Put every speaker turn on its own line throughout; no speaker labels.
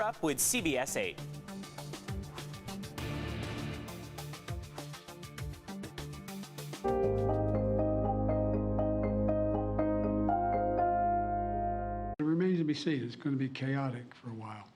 up with CBS 8.
It remains to be seen. It's going to be chaotic for a while.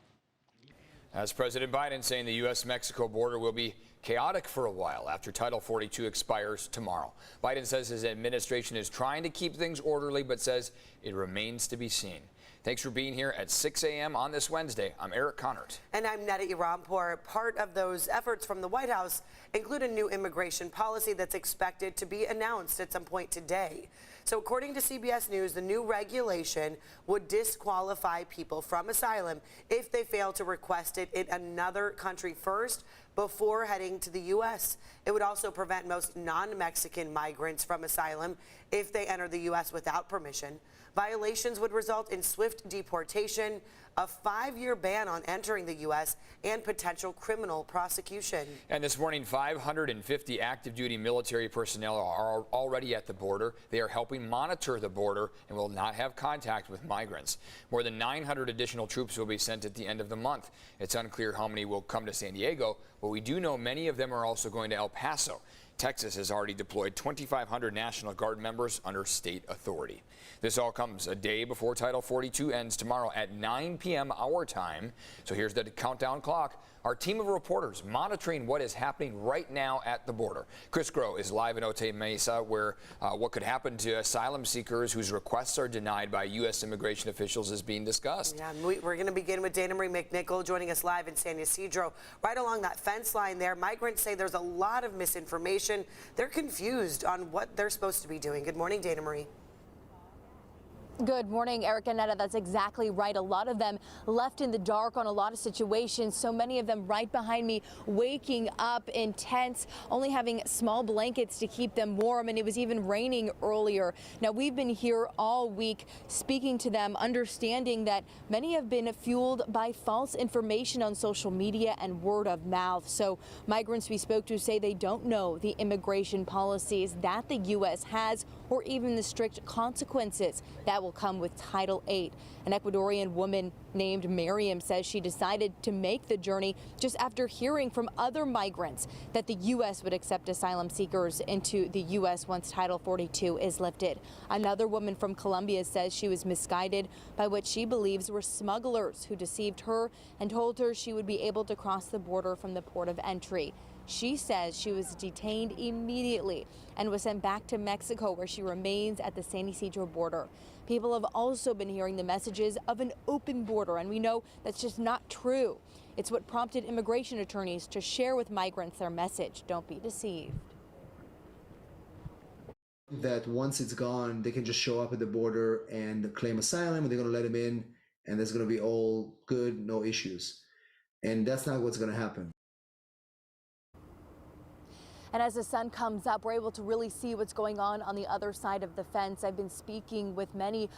As President Biden saying the U.S.-Mexico border will be chaotic for a while after Title 42 expires tomorrow. Biden says his administration is trying to keep things orderly, but says it remains to be seen. Thanks for being here at 6 a.m. on this Wednesday. I'm Eric Connert.
And I'm Neda Irampour. Part of those efforts from the White House include a new immigration policy that's expected to be announced at some point today. So according to CBS News, the new regulation would disqualify people from asylum if they fail to request it in another country first before heading to the U.S. It would also prevent most non-Mexican migrants from asylum if they enter the U.S. without permission. Violations would result in swift deportation, a 5-year ban on entering the U.S., and potential criminal prosecution.
And this morning, 550 active duty military personnel are already at the border. They are helping monitor the border and will not have contact with migrants. More than 900 additional troops will be sent at the end of the month. It's unclear how many will come to San Diego, but we do know many of them are also going to El Paso. Texas has already deployed 2,500 National Guard members under state authority. This all comes a day before Title 42 ends tomorrow at 9 p.m. our time. So here's the countdown clock. Our team of reporters monitoring what is happening right now at the border. Chris Groh is live in Otay Mesa, where what could happen to asylum seekers whose requests are denied by U.S. immigration officials is being discussed.
Yeah, we're going to begin with Dana Marie McNichol joining us live in San Ysidro. Right along that fence line there, migrants say there's a lot of misinformation. They're confused on what they're supposed to be doing. Good morning, Dana Marie.
Good morning, Eric and Neda. That's exactly right. A lot of them left in the dark on a lot of situations. So many of them right behind me waking up in tents, only having small blankets to keep them warm. And it was even raining earlier. Now, we've been here all week speaking to them, understanding that many have been fueled by false information on social media and word of mouth. So migrants we spoke to say they don't know the immigration policies that the U.S. has or even the strict consequences that will come with Title 8. An Ecuadorian woman named Miriam says she decided to make the journey just after hearing from other migrants that the U.S. would accept asylum seekers into the U.S. once Title 42 is lifted. Another woman from Colombia says she was misguided by what she believes were smugglers who deceived her and told her she would be able to cross the border from the port of entry. She says she was detained immediately and was sent back to Mexico, where she remains at the San Ysidro border. People have also been hearing the messages of an open border, and we know that's just not true. It's what prompted immigration attorneys to share with migrants their message: don't be deceived.
That once it's gone, they can just show up at the border and claim asylum, and they're going to let them in, and there's going to be all good, no issues. And that's not what's going to happen.
And as the sun comes up, we're able to really see what's going on the other side of the fence. I've been speaking with many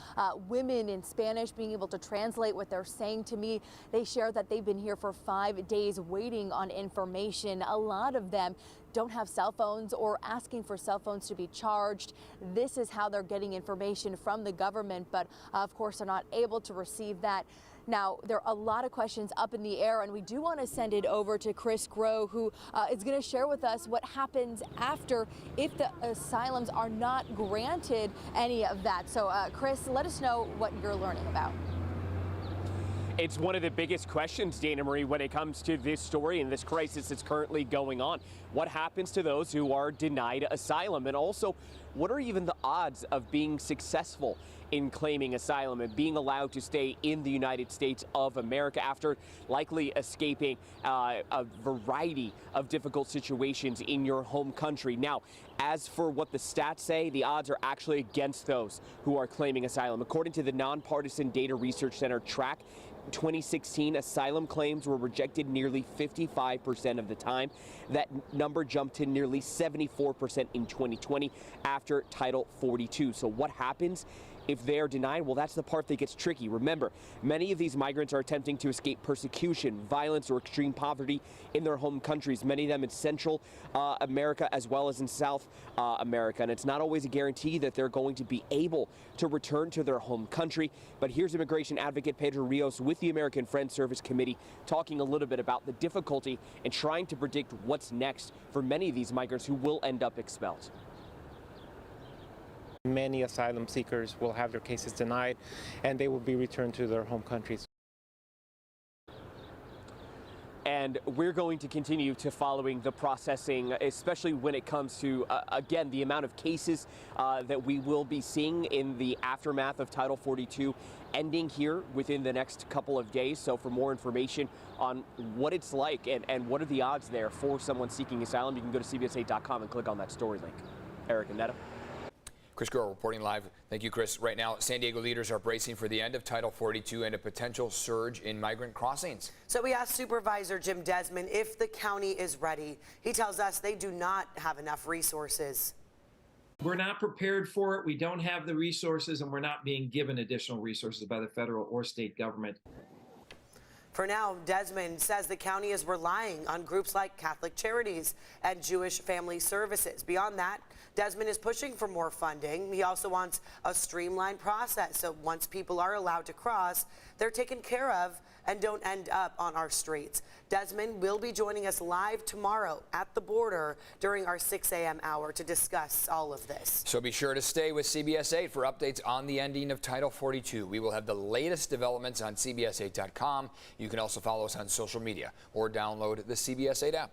women in Spanish, being able to translate what they're saying to me. They share that they've been here for 5 days waiting on information. A lot of them don't have cell phones or asking for cell phones to be charged. This is how they're getting information from the government, but of course are not able to receive that. Now, there are a lot of questions up in the air, and we do want to send it over to Chris Groh, who is going to share with us what happens after if the asylums are not granted any of that. So, Chris, let us know what you're learning about.
It's one of the biggest questions, Dana Marie, when it comes to this story and this crisis that's currently going on. What happens to those who are denied asylum? And also, what are even the odds of being successful in claiming asylum and being allowed to stay in the United States of America after likely escaping a variety of difficult situations in your home country? Now, as for what the stats say, the odds are actually against those who are claiming asylum. According to the nonpartisan data research center Track, 2016 asylum claims were rejected nearly 55% of the time. That number jumped to nearly 74% in 2020 after Title 42. So what happens if they are denied, well, that's the part that gets tricky. Remember, many of these migrants are attempting to escape persecution, violence, or extreme poverty in their home countries, many of them in Central America as well as in South America. And it's not always a guarantee that they're going to be able to return to their home country. But here's immigration advocate Pedro Rios with the American Friends Service Committee talking a little bit about the difficulty in trying to predict what's next for many of these migrants who will end up expelled.
Many asylum seekers will have their cases denied and they will be returned to their home countries.
And we're going to continue to following the processing, especially when it comes to, again, the amount of cases that we will be seeing in the aftermath of Title 42 ending here within the next couple of days. So for more information on what it's like and what are the odds there for someone seeking asylum, you can go to CBS8.com and click on that story link. Eric and Netta.
Chris Grohl reporting live. Thank you, Chris. Right now, San Diego leaders are bracing for the end of Title 42 and a potential surge in migrant crossings.
So we asked Supervisor Jim Desmond if the county is ready. He tells us they do not have enough resources.
We're not prepared for it. We don't have the resources, and we're not being given additional resources by the federal or state government.
For now, Desmond says the county is relying on groups like Catholic Charities and Jewish Family Services. Beyond that, Desmond is pushing for more funding. He also wants a streamlined process, so once people are allowed to cross, they're taken care of and don't end up on our streets. Desmond will be joining us live tomorrow at the border during our 6 a.m. hour to discuss all of this.
So be sure to stay with CBS 8 for updates on the ending of Title 42. We will have the latest developments on CBS8.com. You can also follow us on social media or download the CBS 8 app.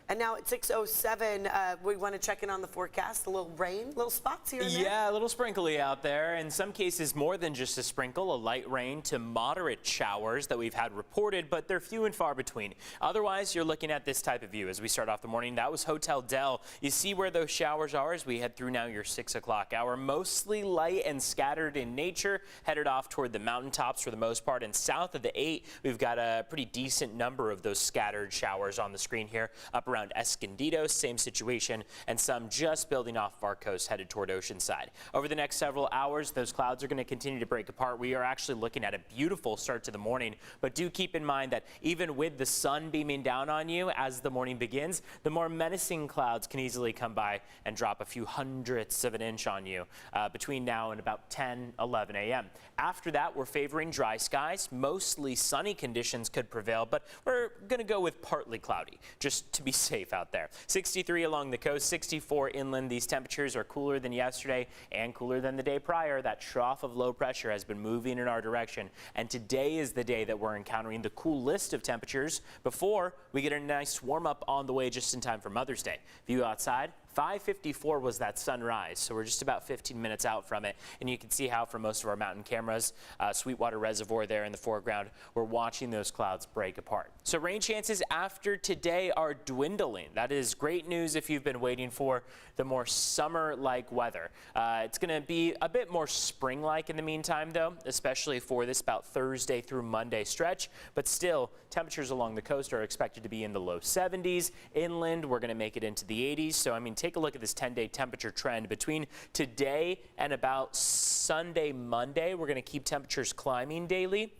And now at 6:07, we want to check in on the forecast. A little rain, little spots here and there.
Yeah, a little sprinkly out there. In some cases, more than just a sprinkle, a light rain to moderate showers that we've had reported, but they're few and far between. Otherwise, you're looking at this type of view as we start off the morning. That was Hotel Del. You see where those showers are as we head through now your 6 o'clock hour. Mostly light and scattered in nature, headed off toward the mountaintops for the most part. And south of the 8, we've got a pretty decent number of those scattered showers on the screen here. Up around Escondido, same situation, and some just building off of our coast headed toward Oceanside. Over the next several hours, those clouds are going to continue to break apart. We are actually looking at a beautiful start to the morning, but do keep in mind that even with the sun beaming down on you as the morning begins, the more menacing clouds can easily come by and drop a few hundredths of an inch on you between now and about 10, 11 a.m. After that, we're favoring dry skies. Mostly sunny conditions could prevail, but we're going to go with partly cloudy, just to be safe out there. 63 along the coast, 64 inland. These temperatures are cooler than yesterday and cooler than the day prior. That trough of low pressure has been moving in our direction, and today is the day that we're encountering the coolest of temperatures before we get a nice warm up on the way just in time for Mother's Day. View outside. 5:54 was that sunrise, so we're just about 15 minutes out from it. And you can see how from most of our mountain cameras, Sweetwater Reservoir there in the foreground, we're watching those clouds break apart. So rain chances after today are dwindling. That is great news if you've been waiting for the more summer-like weather. It's going to be a bit more spring-like in the meantime, though, especially for this about Thursday through Monday stretch. But still, temperatures along the coast are expected to be in the low 70s. Inland, we're going to make it into the 80s. So, I mean, take a look at this 10-day temperature trend. Between today and about Sunday, Monday, we're going to keep temperatures climbing daily.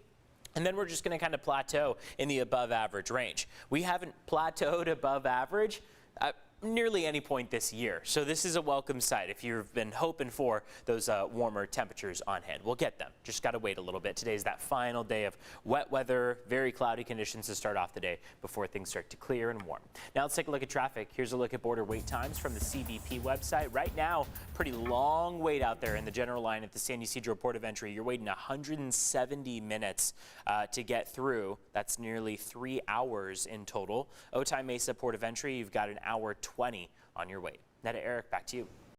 And then we're just going to kind of plateau in the above average range. We haven't plateaued above average nearly any point this year. So this is a welcome sight if you've been hoping for those warmer temperatures on hand. We'll get them. Just got to wait a little bit. Today's that final day of wet weather, very cloudy conditions to start off the day before things start to clear and warm. Now let's take a look at traffic. Here's a look at border wait times from the CBP website. Right now, pretty long wait out there in the general line at the San Ysidro Port of Entry. You're waiting 170 minutes to get through. That's nearly 3 hours in total. Otay Mesa Port of Entry, you've got an hour 20 on your wait. Netta, Eric, back to you.